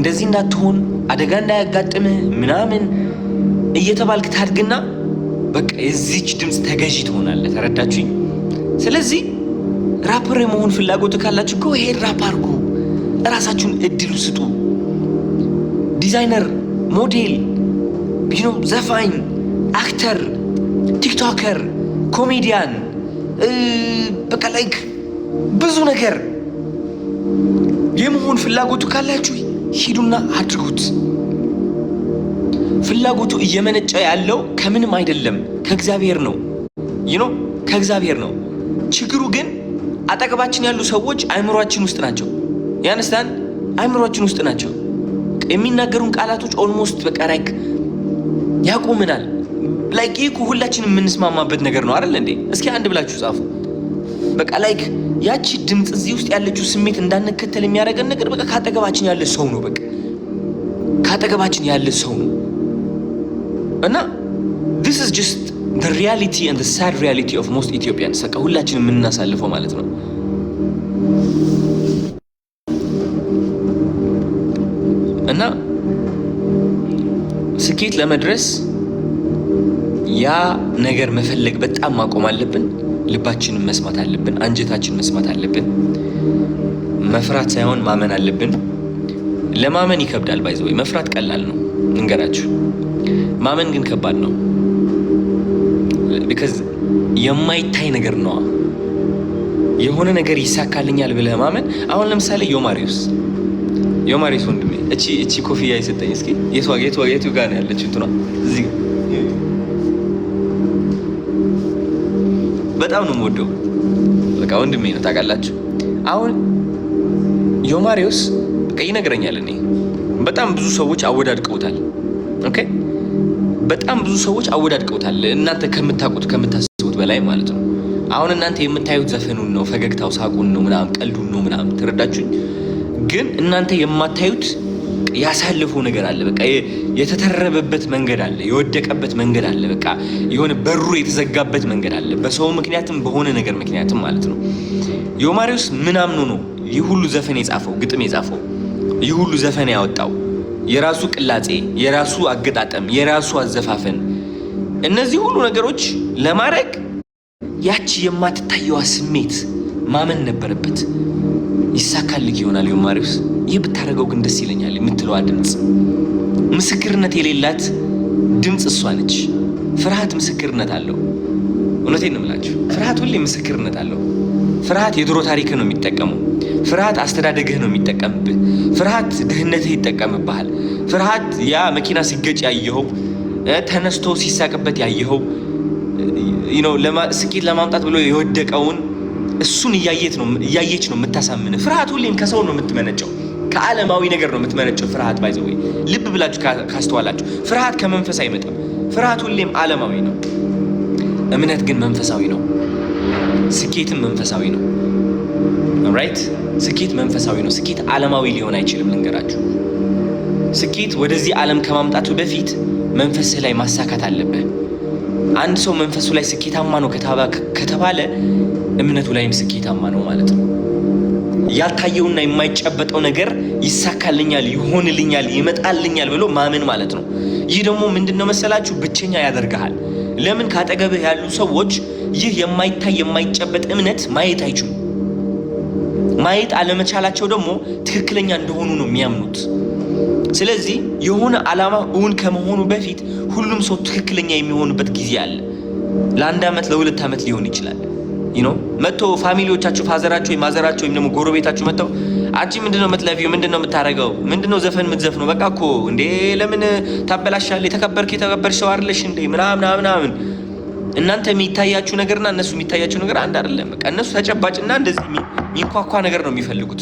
እንደዚህ እንዳትሆን አደጋ እንዳያጋጥምህ ምናምን እየተባልክ ታድግና በቃ የዚች ድምፅ ተገዢ ትሆናለህ። ተረዳችሁኝ? ስለዚህ ራፐር የመሆን ፍላጎት ካላችሁ እኮ ሄድ ራፕ አድርጉ። እራሳችሁን እድሉ ስጡ። ዲዛይነር፣ ሞዴል፣ ዘፋኝ፣ አክተር፣ ቲክቶከር፣ ኮሜዲያን በቃ ላይክ ብዙ ነገር የመሆን ፍላጎቱ ካላችሁ ሂዱና አድርጉት። ፍላጎቱ እየመነጨ ያለው ከምንም አይደለም ከእግዚአብሔር ነው። ከእግዚአብሔር ነው። ችግሩ ግን አጠገባችን ያሉ ሰዎች አእምሯችን ውስጥ ናቸው። ያነስታን አእምሯችን ውስጥ ናቸው። የሚናገሩን ቃላቶች ኦልሞስት በቃ ላይክ ያቆምናል። ላይክ ይህ ሁላችንም የምንስማማበት ነገር ነው አይደል እንዴ? እስኪ አንድ ብላችሁ ጻፉ። በቃ ላይክ ያቺ ድምፅ እዚህ ውስጥ ያለችው ስሜት እንዳንከተል የሚያደርገን ነገር በቃ ካጠገባችን ያለ ሰው ነው። በቃ ካጠገባችን ያለ ሰው ነው እና this is just the reality and the sad reality of most Ethiopians። በቃ ሁላችንም የምናሳልፈው ማለት ነው። እና ስኬት ለመድረስ ያ ነገር መፈለግ በጣም ማቆም አለብን። ልባችንን መስማት አለብን። አንጀታችንን መስማት አለብን። መፍራት ሳይሆን ማመን አለብን። ለማመን ይከብዳል። ባይዘው መፍራት ቀላል ነው እንገራችሁ። ማመን ግን ከባድ ነው። because የማይታይ ነገር ነው። የሆነ ነገር ይሳካልኛል ብለህ ማመን። አሁን ለምሳሌ ዮማሪዮስ ወንድሜ እቺ ኮፍያ ይሰጠኝ እስኪ። የቱ ጋር ነው ያለችው? እንትኗ እዚህ በጣም ነው የምወደው። በቃ ወንድሜ ነው ታውቃላችሁ። አሁን ዮማሪዮስ በቃ ይነግረኛል። እኔ በጣም ብዙ ሰዎች አወዳድቀውታል። ኦኬ በጣም ብዙ ሰዎች አወዳድቀውታል። እናንተ ከምታስቡት በላይ ማለት ነው። አሁን እናንተ የምታዩት ዘፈኑን ነው፣ ፈገግታው፣ ሳቁን ነው ምናምን፣ ቀልዱን ነው ምናምን። ተረዳችሁኝ? ግን እናንተ የማታዩት ያሳለፈው ነገር አለ። በቃ የተተረበበት መንገድ አለ፣ የወደቀበት መንገድ አለ። በቃ የሆነ በሩ የተዘጋበት መንገድ አለ፣ በሰው ምክንያትም በሆነ ነገር ምክንያትም ማለት ነው። ዮማሪዮስ ምን አምኖ ነው ይህ ሁሉ ዘፈን የጻፈው፣ ግጥም የጻፈው፣ ይህ ሁሉ ዘፈን ያወጣው? የራሱ ቅላጼ፣ የራሱ አገጣጠም፣ የራሱ አዘፋፈን፣ እነዚህ ሁሉ ነገሮች ለማድረግ ያቺ የማትታየዋ ስሜት ማመን ነበረበት። ይሳካልክ ይሆናል ዮማሪዮስ፣ ይህ ብታደርገው ግን ደስ ይለኛል የምትለዋ ድምፅ፣ ምስክርነት የሌላት ድምፅ እሷ ነች። ፍርሃት ምስክርነት አለው። እውነቴን ነው የምላችሁ፣ ፍርሃት ሁሌ ምስክርነት አለው። ፍርሃት የድሮ ታሪክህ ነው የሚጠቀመው። ፍርሃት አስተዳደግህ ነው የሚጠቀምብህ። ፍርሃት ድህነትህ ይጠቀምብሃል። ፍርሃት ያ መኪና ሲገጭ ያየኸው፣ ተነስቶ ሲሳቅበት ያየኸው፣ ስኬት ለማምጣት ብሎ የወደቀውን እሱን እያየች ነው የምታሳምንህ። ፍርሃት ሁሌም ከሰው ነው የምትመነጨው፣ ከዓለማዊ ነገር ነው የምትመነጨው። ፍርሃት ባይዘው ልብ ብላችሁ ካስተዋላችሁ ፍርሃት ከመንፈስ አይመጣም። ፍርሃት ሁሌም ዓለማዊ ነው። እምነት ግን መንፈሳዊ ነው። ስኬትም መንፈሳዊ ነው። ራይት? ስኬት መንፈሳዊ ነው። ስኬት ዓለማዊ ሊሆን አይችልም። ልንገራችሁ፣ ስኬት ወደዚህ ዓለም ከማምጣቱ በፊት መንፈስህ ላይ ማሳካት አለብህ። አንድ ሰው መንፈሱ ላይ ስኬታማ ነው ከተባለ እምነቱ ላይም ስኬታማ ነው ማለት ነው። ያልታየውና የማይጨበጠው ነገር ይሳካልኛል፣ ይሆንልኛል፣ ይመጣልኛል ብሎ ማመን ማለት ነው። ይህ ደግሞ ምንድነው መሰላችሁ? ብቸኛ ያደርግሃል። ለምን? ካጠገብህ ያሉ ሰዎች ይህ የማይታይ የማይጨበጥ እምነት ማየት አይችሉም። ማየት አለመቻላቸው ደግሞ ትክክለኛ እንደሆኑ ነው የሚያምኑት። ስለዚህ የሆነ ዓላማ እውን ከመሆኑ በፊት ሁሉም ሰው ትክክለኛ የሚሆንበት ጊዜ አለ። ለአንድ ዓመት ለሁለት ዓመት ሊሆን ይችላል። መጥቶ ፋሚሊዎቻችሁ፣ ፋዘራችሁ ወይ ማዘራችሁ ወይም ደግሞ ጎረቤታችሁ መጥተው አንቺ ምንድነው የምትለፊው? ምንድነው የምታረገው? ምንድነው ዘፈን የምትዘፍነው? በቃ እኮ እንዴ ለምን ታበላሻለህ? የተከበርሽ ሰው አይደለሽ እንዴ? ምናምን እናንተ የሚታያችሁ ነገርና እነሱ የሚታያችሁ ነገር አንድ አይደለም። በቃ እነሱ ተጨባጭና እንደዚህ የሚንኳኳ ነገር ነው የሚፈልጉት።